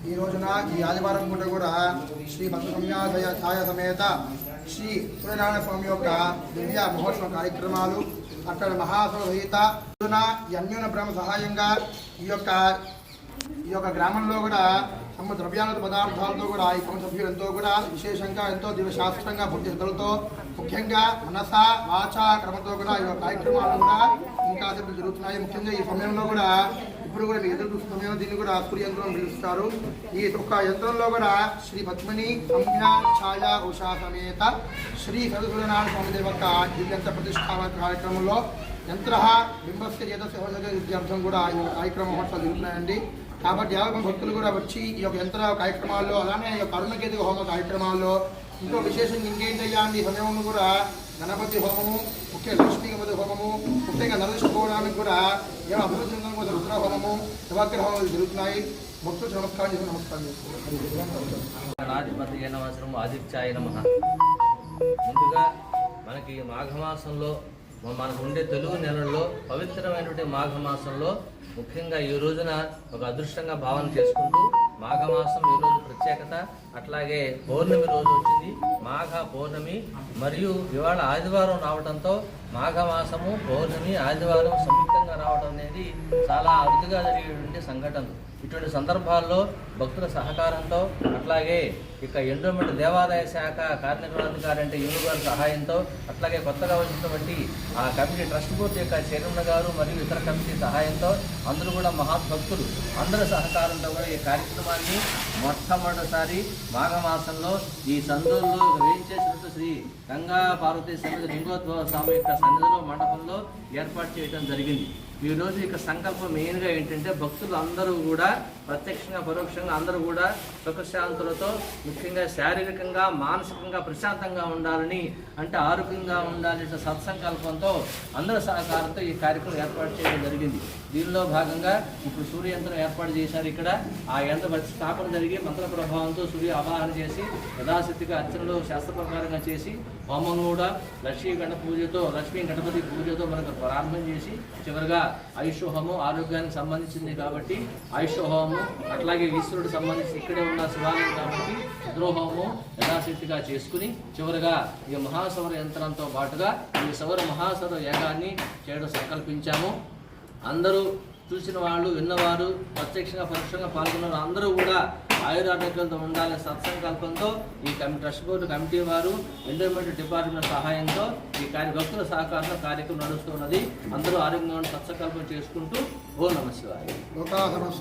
ఈ రోజున ఈ ఆదివారం పూట కూడా శ్రీ భద్రసంయాదయ ఛాయ సమేత శ్రీ సూర్యనారాయణ స్వామి యొక్క దివ్య మహోత్సవ కార్యక్రమాలు అక్కడ మహాసభహిత అన్యోన బ్రహ్మ సహాయంగా ఈ యొక్క గ్రామంలో కూడా తమ ద్రవ్యాల పదార్థాలతో కూడా ఈ కుటుంబ సభ్యులంతో కూడా విశేషంగా ఎంతో దివ్యశాస్త్రంగా భక్తి శ్రద్ధలతో ముఖ్యంగా మనస వాచ క్రమంతో కూడా ఈ కార్యక్రమాలు కూడా ఇంకా జరుగుతున్నాయి. ముఖ్యంగా ఈ సమయంలో కూడా ఇప్పుడు కూడా మీరు ఎదురు చూస్తున్న సమయంలో దీన్ని కూడా సూర్య యంత్రం పిలుస్తారు. ఈ ఒక్క యంత్రంలో కూడా శ్రీ పద్మిని సంజ్ఞా ఛాయ ఉషా సమేత శ్రీ సూర్యనారాయణ స్వామి దేవ యొక్క దివ్యంత్ర ప్రతిష్టాపన కార్యక్రమంలో యంత్ర బింబస్య చేత విద్యార్థం కూడా ఈ కార్యక్రమం మహోత్సవాలు జరుగుతున్నాయండి. కాబట్టి 50 భక్తులు కూడా వచ్చి ఈ యొక్క యంత్ర కార్యక్రమాల్లో అలానే ఈ యొక్క అరుణకేతు హోమ కార్యక్రమాల్లో ఇంకో విశేషంగా ఇంకేంటయ్యా ఈ సమయంలో కూడా గణపతి హోమము, ముఖ్యంగా లక్ష్మీ గణపతి హోమము, ముఖ్యంగా నరసింహోడానికి కూడా ఏమో అభివృద్ధి కూడా రుద్ర హోమము, నవగ్రహ హోమాలు జరుగుతున్నాయి. భక్తులు నమస్కారం చేసి నమస్కారం చేస్తున్నారు. ఆదిత్యాయ నమః. ముందుగా మనకి మాఘమాసంలో మనకు ఉండే తెలుగు నెలల్లో పవిత్రమైనటువంటి మాఘమాసంలో ముఖ్యంగా ఈ రోజున ఒక అదృష్టంగా భావన చేసుకుంటూ మాఘమాసం ఈ రోజు ప్రత్యేకత. అట్లాగే పౌర్ణమి రోజు వచ్చింది, మాఘ పౌర్ణమి. మరియు ఇవాళ ఆదివారం రావడంతో మాఘమాసము పౌర్ణమి ఆదివారం సంయుక్తంగా రావడం అనేది చాలా అరుదుగా జరిగేటువంటి సంఘటనలు. ఇటువంటి సందర్భాల్లో భక్తుల సహకారంతో అట్లాగే ఇక ఎండోమెంట్ దేవాదాయ శాఖ కార్యనిర్వహణాధికారి అంటే యూనిగారి సహాయంతో అట్లాగే కొత్తగా వచ్చినటువంటి ఆ కమిటీ ట్రస్ట్ బోర్డు యొక్క చైర్మన్ గారు మరియు ఇతర కమిటీ సహాయంతో అందరూ కూడా మహాభక్తులు అందరి సహకారంతో కూడా ఈ కార్యక్రమాన్ని మొట్టమొదటిసారి మాఘమాసంలో ఈ సందూరులో వేయించేసినట్టు శ్రీ గంగా పార్వతీ సన్నిధి లింగోద్భవ స్వామి యొక్క సన్నిధిలో మండపంలో ఏర్పాటు చేయడం జరిగింది. ఈ రోజు ఇక సంకల్పం మెయిన్గా ఏంటంటే భక్తులు అందరూ కూడా ప్రత్యక్షంగా పరోక్షంగా అందరూ కూడా సుఖశాంతులతో ముఖ్యంగా శారీరకంగా మానసికంగా ప్రశాంతంగా ఉండాలని అంటే ఆరోగ్యంగా ఉండాలనే సత్సంకల్పంతో అందరి సహకారంతో ఈ కార్యక్రమం ఏర్పాటు చేయడం జరిగింది. దీనిలో భాగంగా ఇప్పుడు సూర్య యంత్రం ఏర్పాటు చేశారు. ఇక్కడ ఆ యంత్ర స్థాపన జరిగి మంత్ర ప్రభావంతో సూర్య ఆవాహన చేసి యథాశక్తిగా అర్చనలు శాస్త్ర ప్రకారంగా చేసి హోమం కూడా లక్ష్మీ గణపతి పూజతో మనకు ప్రారంభం చేసి చివరిగా ఆయుష్ హోమం ఆరోగ్యానికి సంబంధించింది కాబట్టి ఆయుష్ హోమం, అట్లాగే ఈశ్వరుడు సంబంధించి ఇక్కడే ఉన్న శివాలయం కాబట్టి రుద్రోహోమం యథాశక్తిగా చేసుకుని చివరిగా ఈ మహాసౌర యంత్రంతో పాటుగా ఈ సౌర మహాసౌర యాగాన్ని చేయడం సంకల్పించాము. అందరూ చూసిన వాళ్ళు విన్నవారు ప్రత్యక్షంగా పరోక్షంగా పాల్గొన్న అందరూ కూడా ఆయురారోగ్యంతో ఉండాలనే సత్సంకల్పంతో ఈ ట్రస్ట్ బోర్డు కమిటీ వారు ఎండోమెంట్ డిపార్ట్మెంట్ సహాయంతో ఈ భక్తుల సహకారంలో కార్యక్రమం నడుస్తున్నది. అందరూ ఆరోగ్యంగా సత్సంకల్పం చేసుకుంటూ ఓ నమః శివాయ.